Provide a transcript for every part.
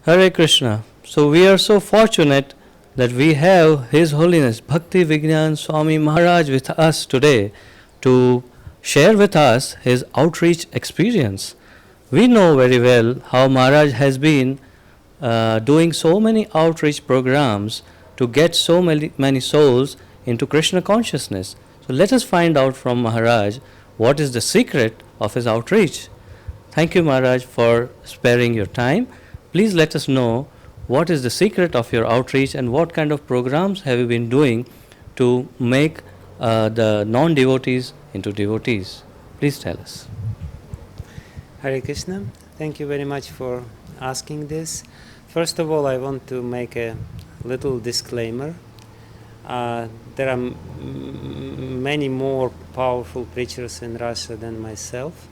Hare Krishna. So we are so fortunate that we have His Holiness Bhakti Vijnana Swami Maharaj with us today to share with us his outreach experience. We know very well how Maharaj has been doing so many outreach programs to get so many souls into Krishna consciousness. So let us find out from Maharaj what is the secret of his outreach. Thank you, Maharaj, for sparing your time. Please let us know what is the secret of your outreach and what kind of programs have you been doing to make the non-devotees into devotees. Please tell us. Hare Krishna, thank you very much for asking this. First of all, I want to make a little disclaimer. There are many more powerful preachers in Russia than myself.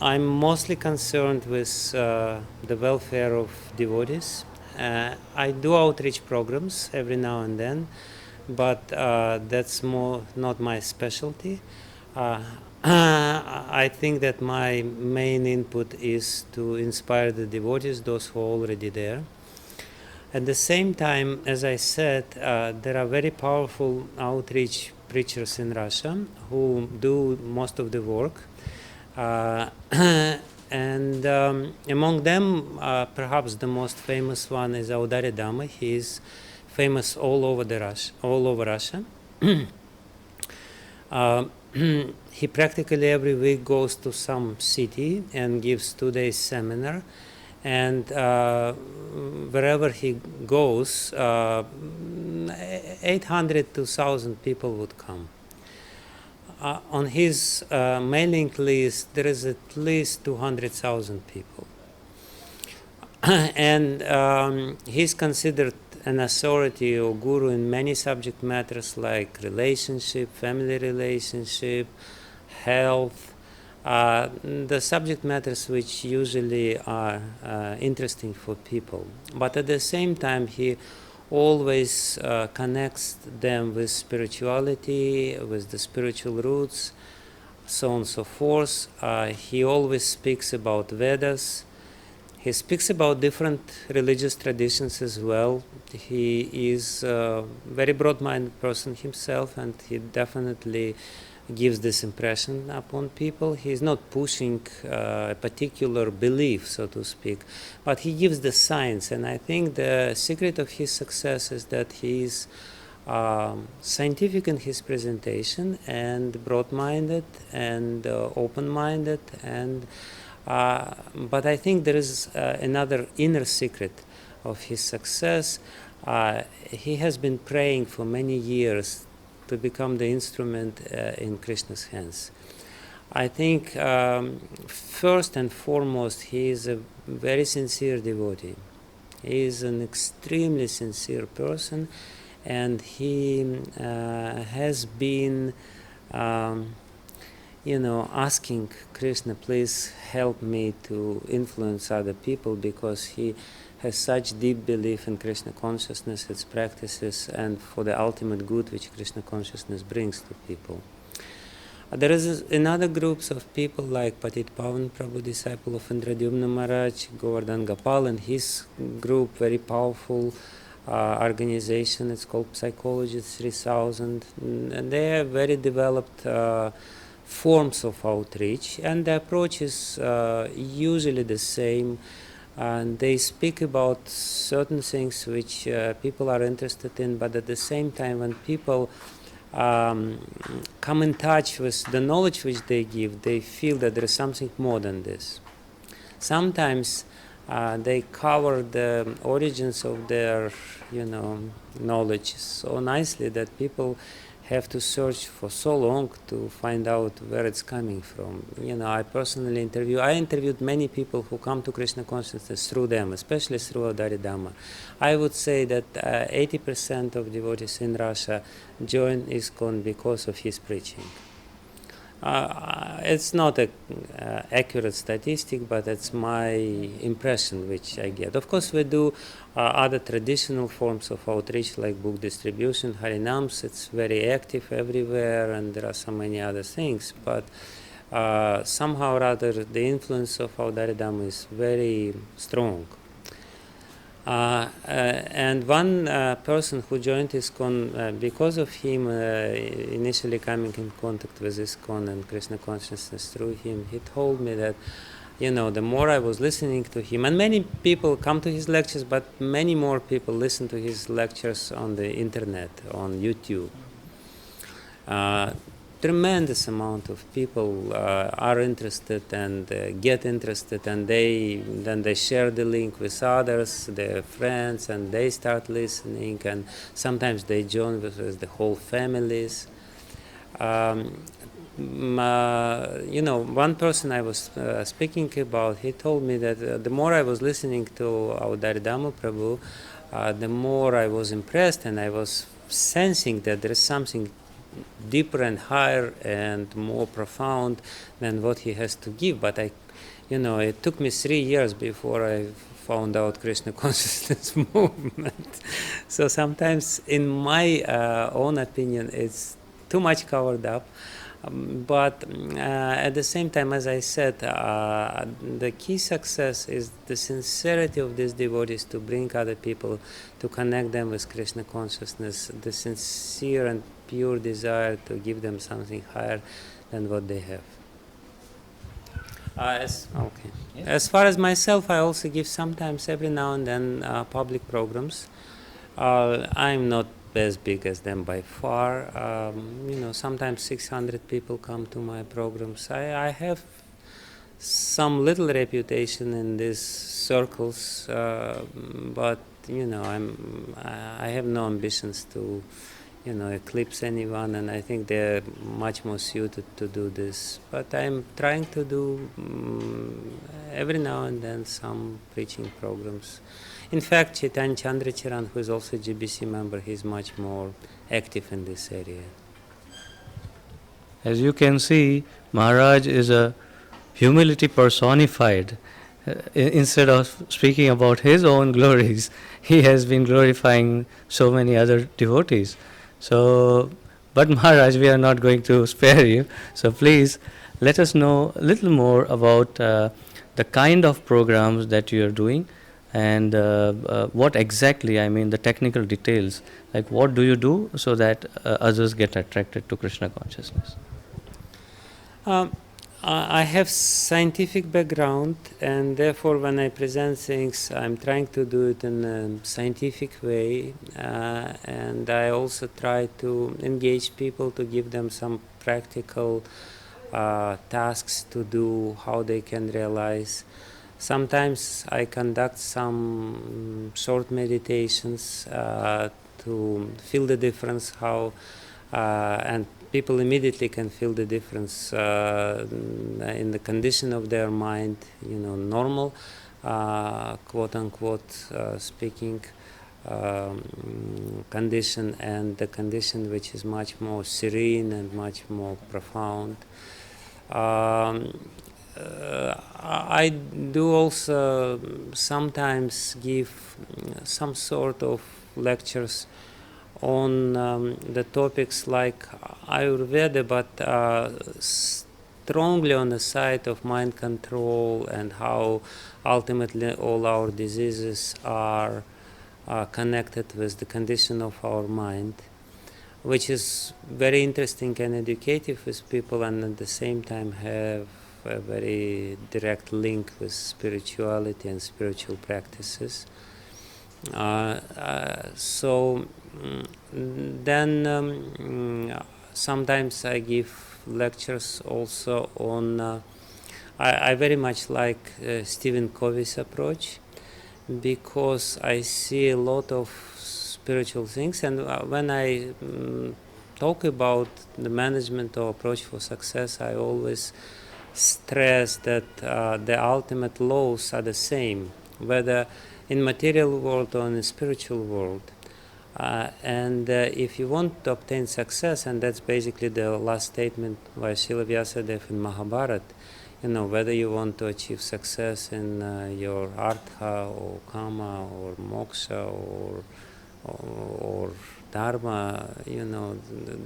I'm mostly concerned with the welfare of devotees. I do outreach programs every now and then, but that's not my specialty. I think that my main input is to inspire the devotees, those who are already there. At the same time, as I said, there are very powerful outreach preachers in Russia who do most of the work. And among them, perhaps the most famous one is Audare Dama. He is famous all over Russia. He practically every week goes to some city and gives 2 days seminar, and wherever he goes, 800 to 1,000 people would come. On his mailing list, there is at least 200,000 people. And he's considered an authority or guru in many subject matters like relationship, family relationship, health, the subject matters which usually are interesting for people. But at the same time, he always connects them with spirituality, with the spiritual roots, so on and so forth. He always speaks about Vedas. He speaks about different religious traditions as well. He is a very broad-minded person himself, and he definitely gives this impression upon people. He is not pushing a particular belief, so to speak, but he gives the science. And I think the secret of his success is that he is scientific in his presentation and broad-minded and open-minded. And but I think there is another inner secret of his success. He has been praying for many years to become the instrument in Krishna's hands. I think first and foremost, he is a very sincere devotee. He is an extremely sincere person, and he has been asking Krishna, please help me to influence other people, because he has such deep belief in Krishna consciousness, its practices, and for the ultimate good which Krishna consciousness brings to people. There is another groups of people like Patit Pavan Prabhu, disciple of Indradyumna Maharaj, Govardhan Gopal, and his group, very powerful organization. It's called Psychology 3000, and they have very developed forms of outreach, and the approach is usually the same. And they speak about certain things which people are interested in, but at the same time, when people come in touch with the knowledge which they give, they feel that there is something more than this. Sometimes they cover the origins of their knowledge so nicely that people have to search for so long to find out where it's coming from. I personally interviewed many people who come to Krishna consciousness through them, especially through Audare Dama. I would say that 80% of devotees in Russia join ISKCON because of his preaching. It's not an accurate statistic, but it's my impression which I get. Of course, we do other traditional forms of outreach like book distribution, Harinams. It's very active everywhere, and there are so many other things. But somehow or other, the influence of Audare Dama is very strong And one person who joined ISKCON, because of him initially coming in contact with ISKCON and Krishna consciousness through him, he told me that, the more I was listening to him, and many people come to his lectures, but many more people listen to his lectures on the internet, on YouTube. Tremendous amount of people are interested and get interested, and then they share the link with others, their friends, and they start listening, and sometimes they join with the whole families. One person I was speaking about, he told me that the more I was listening to our Daridama Prabhu, the more I was impressed, and I was sensing that there is something deeper and higher and more profound than what he has to give. But it took me 3 years before I found out Krishna consciousness movement. So sometimes, in my own opinion, it's too much covered up. But at the same time, as I said, the key success is the sincerity of these devotees to bring other people, to connect them with Krishna consciousness, the sincere and pure desire to give them something higher than what they have. As far as myself, I also give sometimes, every now and then, public programs. I'm not as big as them by far. Sometimes 600 people come to my programs. I have some little reputation in these circles, but I have no ambitions to eclipse anyone, and I think they're much more suited to do this. But I'm trying to do every now and then some preaching programs. In fact, Chaitanya Chandracharan, who is also a GBC member, he's much more active in this area. As you can see, Maharaj is a humility personified. Instead of speaking about his own glories, he has been glorifying so many other devotees. So, but Maharaj, we are not going to spare you. So please let us know a little more about the kind of programs that you are doing, and what exactly, the technical details, like what do you do so that others get attracted to Krishna consciousness. I have scientific background, and therefore when I present things, I'm trying to do it in a scientific way, and I also try to engage people, to give them some practical tasks to do, how they can realize. Sometimes I conduct some short meditations to feel the difference, and people immediately can feel the difference in the condition of their mind, normal, quote unquote, speaking condition, and the condition which is much more serene and much more profound. I do also sometimes give some sort of lectures on the topics like Ayurveda, but strongly on the side of mind control, and how ultimately all our diseases are connected with the condition of our mind, which is very interesting and educative with people, and at the same time have a very direct link with spirituality and spiritual practices. Then sometimes I give lectures also on. I very much like Stephen Covey's approach, because I see a lot of spiritual things, and when I talk about the management or approach for success, I always stress that the ultimate laws are the same, whether in material world or in the spiritual world. And if you want to obtain success, and that's basically the last statement by Srila Vyasadeva in Mahabharata, whether you want to achieve success in your artha or kama or moksha or or Dharma.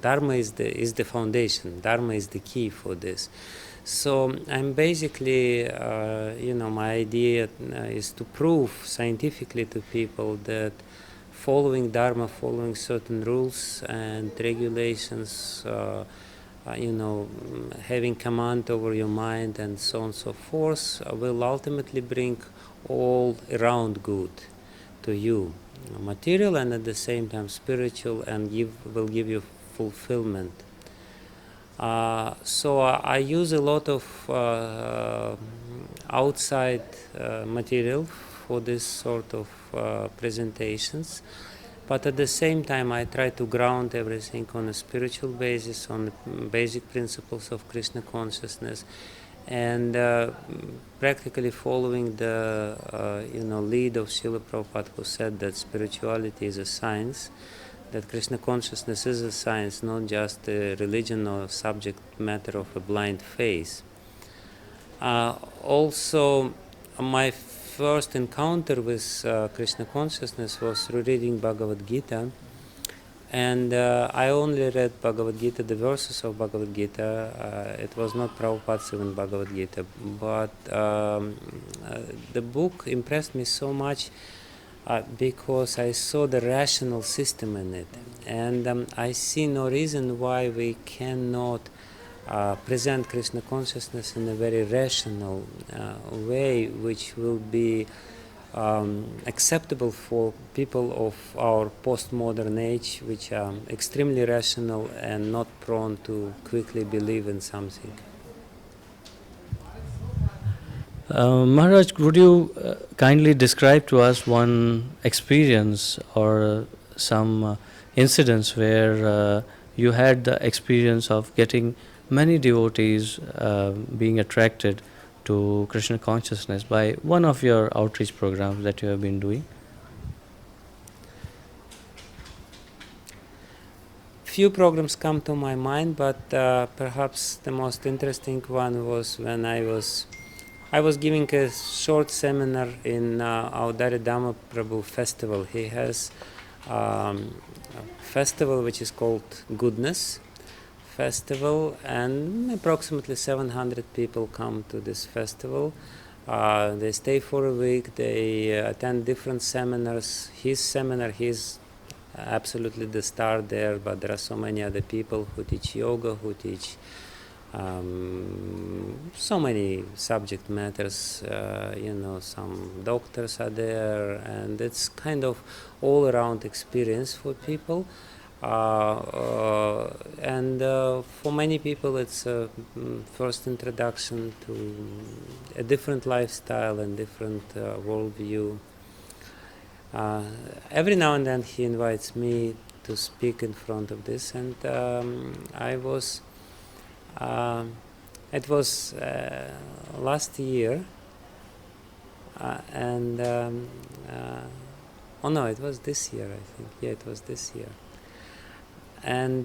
Dharma is the foundation. Dharma is the key for this. So I'm basically, my idea is to prove scientifically to people that following Dharma, following certain rules and regulations, having command over your mind and so on and so forth, will ultimately bring all around good to you, material and at the same time spiritual, and will give you fulfillment. So I use a lot of outside material for this sort of presentations, but at the same time I try to ground everything on a spiritual basis, on the basic principles of Krishna consciousness, and practically following the lead of Srila Prabhupada, who said that spirituality is a science, that Krishna consciousness is a science, not just a religion or subject matter of a blind faith. Also, my first encounter with Krishna consciousness was through reading Bhagavad Gita, and I only read Bhagavad Gita, the verses of Bhagavad Gita. It was not Prabhupada's even Bhagavad Gita, but the book impressed me so much because I saw the rational system in it, and I see no reason why we cannot present Krishna consciousness in a very rational way, which will be acceptable for people of our postmodern age, which are extremely rational and not prone to quickly believe in something. Maharaj, would you kindly describe to us one experience or some incidents where you had the experience of getting many devotees being attracted to Krishna consciousness by one of your outreach programs that you have been doing? Few programs come to my mind, but perhaps the most interesting one was when I was giving a short seminar in our Dhamma Prabhu festival. He has a festival which is called Goodness Festival, and approximately 700 people come to this festival. They stay for a week, they attend different seminars. His seminar, he's absolutely the star there, but there are so many other people who teach yoga, who teach so many subject matters, some doctors are there, and it's kind of all-around experience for people. And for many people it's a first introduction to a different lifestyle and different worldview. Every now and then he invites me to speak in front of this, and it was last year, it was this year, I think. Yeah, it was this year. And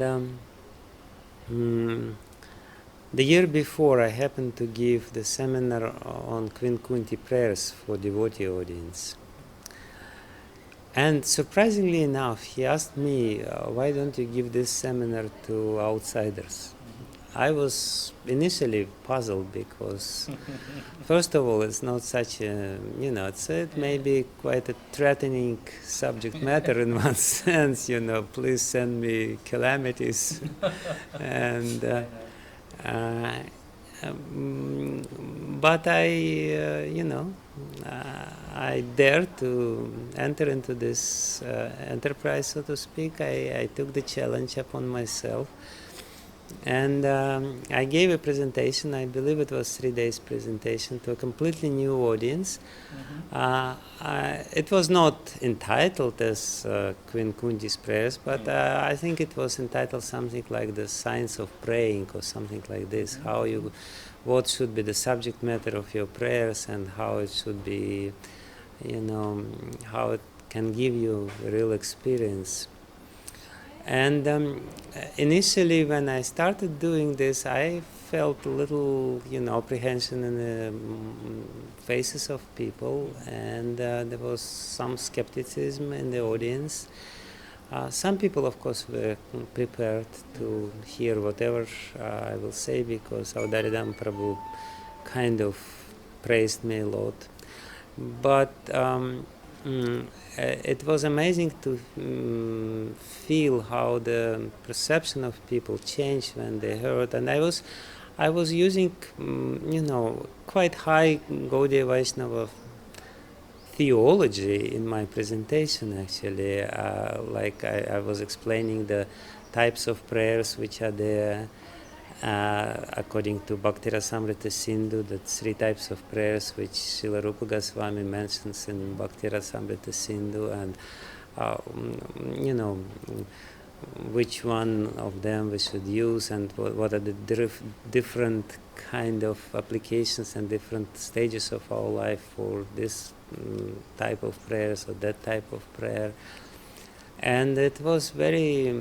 the year before, I happened to give the seminar on Queen Kunti prayers for devotee audience. And surprisingly enough, he asked me, why don't you give this seminar to outsiders? I was initially puzzled because, first of all, it's not such a, it may be quite a threatening subject matter in one sense, please send me calamities. And, but I dared to enter into this enterprise, so to speak. I took the challenge upon myself. And I gave a presentation, I believe it was 3 days presentation, to a completely new audience. It was not entitled as Queen Kunti's prayers, but I think it was entitled something like the science of praying or something like this, what should be the subject matter of your prayers and how it should be, how it can give you a real experience. And initially, when I started doing this, I felt a little, apprehension in the faces of people, and there was some skepticism in the audience. Some people, of course, were prepared to hear whatever I will say, because Avdaridam Prabhu kind of praised me a lot. But it was amazing to feel how the perception of people changed when they heard. And I was using, quite high Gaudiya Vaishnava theology in my presentation, actually. Like I was explaining the types of prayers which are there. According to Bhakti Rasamrita Sindhu, the 3 types of prayers which Srila Rupa Goswami mentions in Bhakti Rasamrita Sindhu, and which one of them we should use, and what are the different kind of applications and different stages of our life for this type of prayers or that type of prayer. And it was very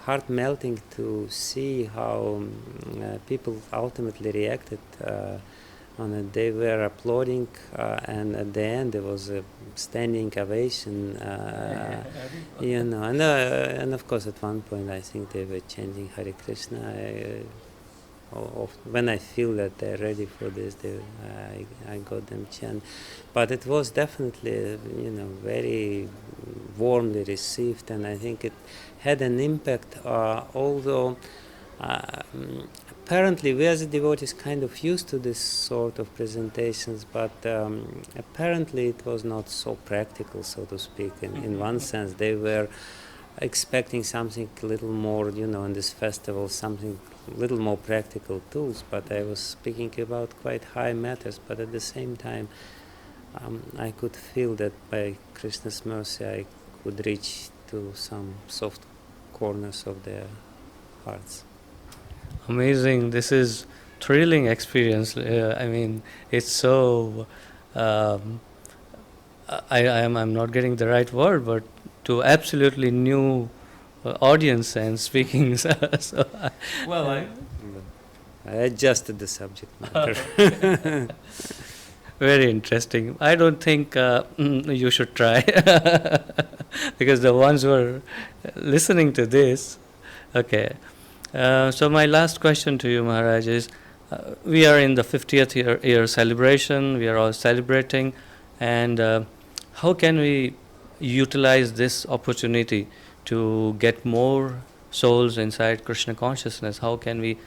heart-melting to see how people ultimately reacted on it. They were applauding, and at the end there was a standing ovation, and of course at one point I think they were chanting Hare Krishna. When I feel that they're ready for this, I got them chant. But it was definitely, very warmly received, and I think it had an impact, although apparently we as devotees kind of used to this sort of presentations, but apparently it was not so practical, so to speak. In one sense, they were expecting something a little more, in this festival, something a little more practical tools, but I was speaking about quite high matters, but at the same time I could feel that by Krishna's mercy I could reach to some soft corners of their hearts. Amazing. This is thrilling experience. I mean, it's so I'm not getting the right word, but to absolutely new audience and speaking. I adjusted the subject matter. Very interesting. I don't think you should try because the ones who are listening to this. Okay. So my last question to you, Maharaj, is we are in the 50th year celebration. We are all celebrating, and how can we utilize this opportunity to get more souls inside Krishna consciousness? How can we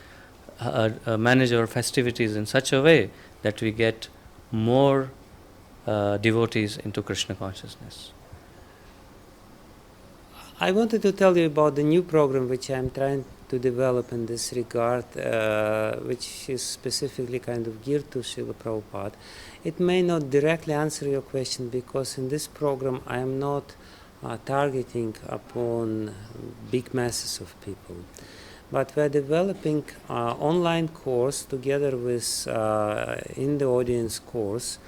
manage our festivities in such a way that we get more devotees into Krishna consciousness? I wanted to tell you about the new program which I'm trying to develop in this regard, which is specifically kind of geared to Srila Prabhupada. It may not directly answer your question, because in this program I am not targeting upon big masses of people. But we are developing an online course together with in the audience course.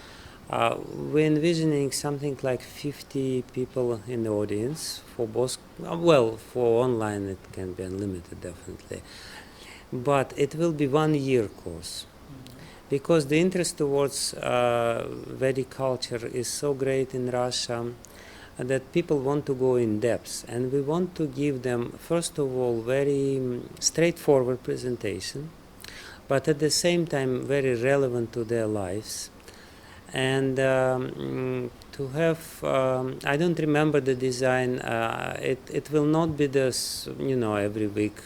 We're envisioning something like 50 people in the audience for both. For online it can be unlimited, definitely. But it will be 1-year course. Because the interest towards Vedic culture is so great in Russia that people want to go in depth, and we want to give them, first of all, very straightforward presentation, but at the same time very relevant to their lives. And to have, I don't remember the design, it will not be this, every week,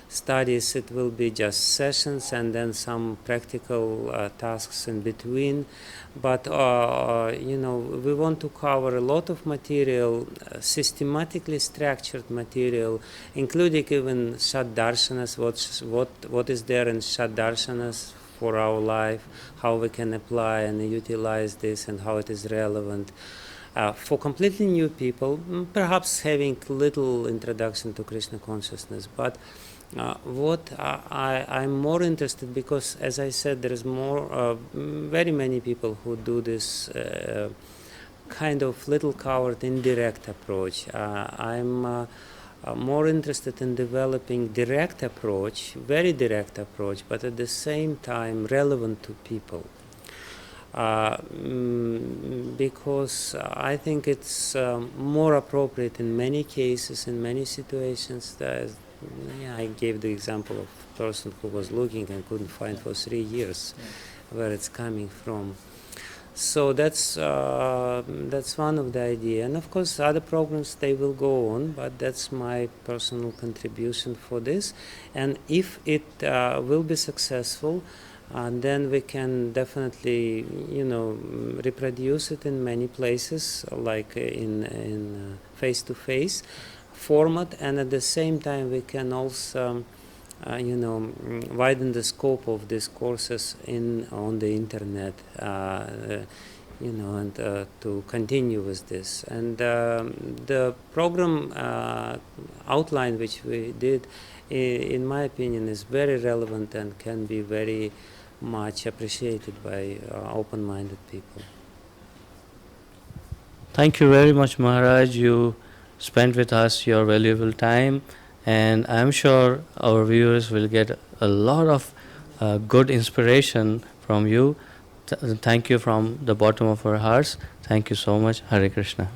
studies. It will be just sessions and then some practical tasks in between. But we want to cover a lot of material, systematically structured material, including even Shat Darshanas, what is there in Shat Darshanas for our life, how we can apply and utilize this, and how it is relevant. For completely new people, perhaps having little introduction to Krishna consciousness, but what I'm more interested, because as I said, there is very many people who do this kind of little covered indirect approach. I'm more interested in developing direct approach, very direct approach, but at the same time relevant to people. because I think it's more appropriate in many cases, in many situations. I gave the example of a person who was looking and couldn't find for 3 years where it's coming from. So that's one of the idea, and of course other programs, they will go on, but that's my personal contribution for this. And if it will be successful, then we can definitely, reproduce it in many places, like in face-to-face format, and at the same time we can also widen the scope of these courses on the internet, and to continue with this. And the program outline which we did, in my opinion, is very relevant and can be very much appreciated by open-minded people. Thank you very much, Maharaj. You spent with us your valuable time, and I'm sure our viewers will get a lot of good inspiration from you. Thank you from the bottom of our hearts. Thank you so much. Hare Krishna.